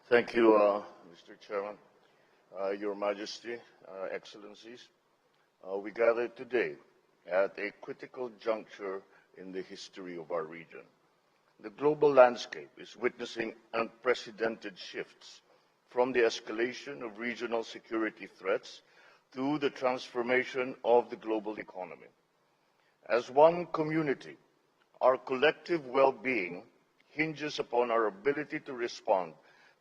Thank you, Mr. Chairman, Your Majesty, Excellencies. We gather today at a critical juncture in the history of our region. The global landscape is witnessing unprecedented shifts, from the escalation of regional security threats to the transformation of the global economy. As one community, our collective well-being hinges upon our ability to respond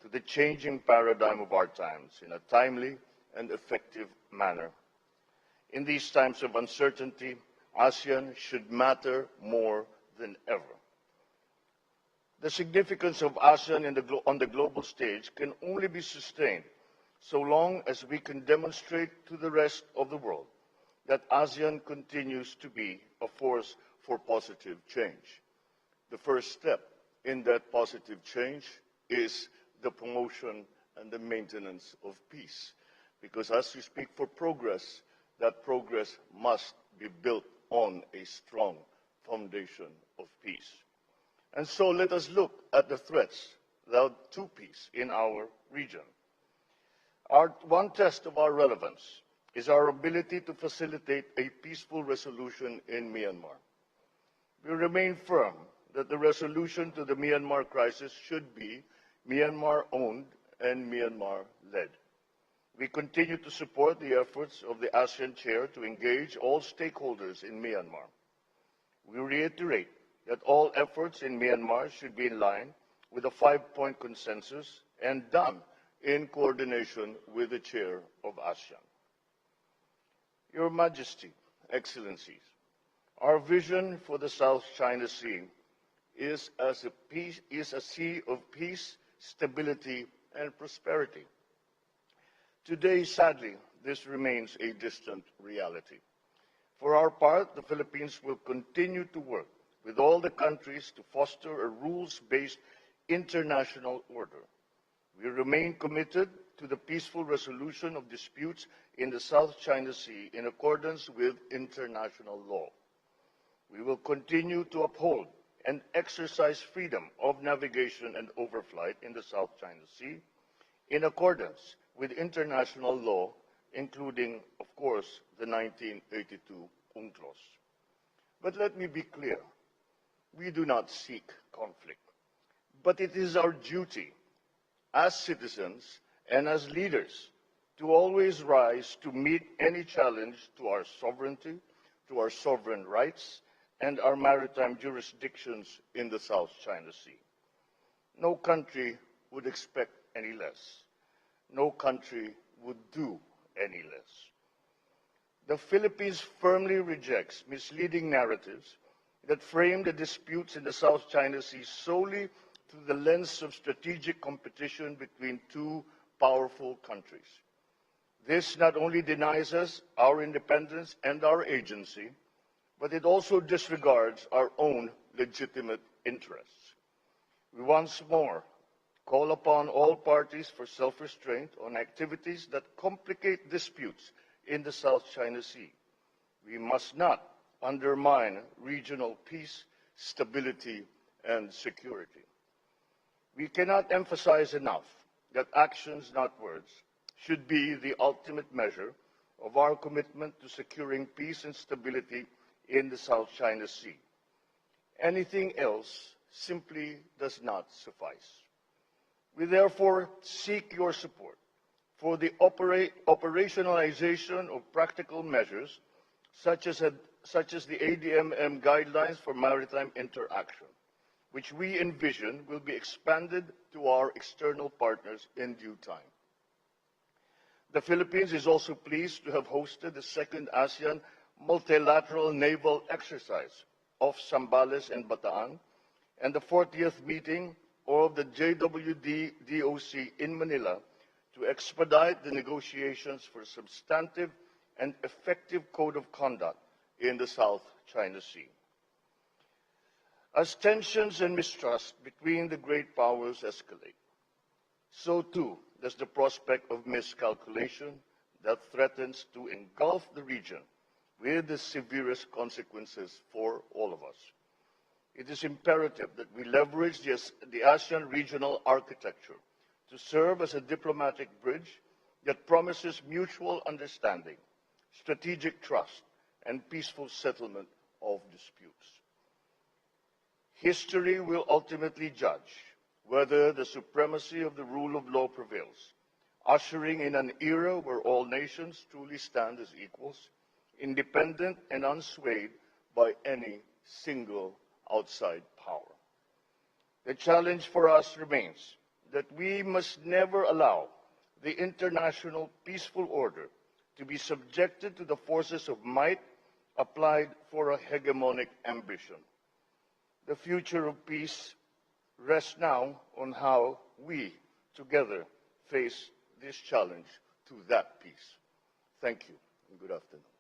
to the changing paradigm of our times in a timely and effective manner. In these times of uncertainty, ASEAN should matter more than ever. The significance of ASEAN on the global stage can only be sustained so long as we can demonstrate to the rest of the world that ASEAN continues to be a force for positive change. The first step in that positive change is the promotion and the maintenance of peace. Because as we speak for progress, that progress must be built on a strong foundation of peace. And so let us look at the threats to peace in our region. One test of our relevance is our ability to facilitate a peaceful resolution in Myanmar. We remain firm that the resolution to the Myanmar crisis should be Myanmar-owned and Myanmar-led. We continue to support the efforts of the ASEAN Chair to engage all stakeholders in Myanmar. We reiterate that all efforts in Myanmar should be in line with a 5-point consensus and done in coordination with the Chair of ASEAN. Your Majesty, Excellencies, our vision for the South China Sea is a sea of peace, stability, and prosperity. Today, sadly, this remains a distant reality. For our part, the Philippines will continue to work with all the countries to foster a rules-based international order. We remain committed to the peaceful resolution of disputes in the South China Sea in accordance with international law. We will continue to uphold and exercise freedom of navigation and overflight in the South China Sea in accordance with international law, including, of course, the 1982 UNCLOS. But let me be clear, we do not seek conflict, but it is our duty as citizens and as leaders to always rise to meet any challenge to our sovereignty, to our sovereign rights, and our maritime jurisdictions in the South China Sea. No country would expect any less. No country would do any less. The Philippines firmly rejects misleading narratives that frame the disputes in the South China Sea solely through the lens of strategic competition between two powerful countries. This not only denies us our independence and our agency, but it also disregards our own legitimate interests. We once more call upon all parties for self-restraint on activities that complicate disputes in the South China Sea. We must not undermine regional peace, stability, and security. We cannot emphasize enough that actions, not words, should be the ultimate measure of our commitment to securing peace and stability in the South China Sea. Anything else simply does not suffice. We therefore seek your support for the operationalization of practical measures such as the ADMM guidelines for maritime interaction, which we envision will be expanded to our external partners in due time. The Philippines is also pleased to have hosted the second ASEAN multilateral naval exercise off Zambales and Bataan, and the 40th meeting of the JWD-DOC in Manila to expedite the negotiations for a substantive and effective code of conduct in the South China Sea. As tensions and mistrust between the great powers escalate, so too does the prospect of miscalculation that threatens to engulf the region with the severest consequences for all of us. It is imperative that we leverage the ASEAN regional architecture to serve as a diplomatic bridge that promises mutual understanding, strategic trust, and peaceful settlement of disputes. History will ultimately judge whether the supremacy of the rule of law prevails, ushering in an era where all nations truly stand as equals, independent and unswayed by any single outside power. The challenge for us remains that we must never allow the international peaceful order to be subjected to the forces of might applied for a hegemonic ambition. The future of peace rests now on how we together face this challenge to that peace. Thank you and good afternoon.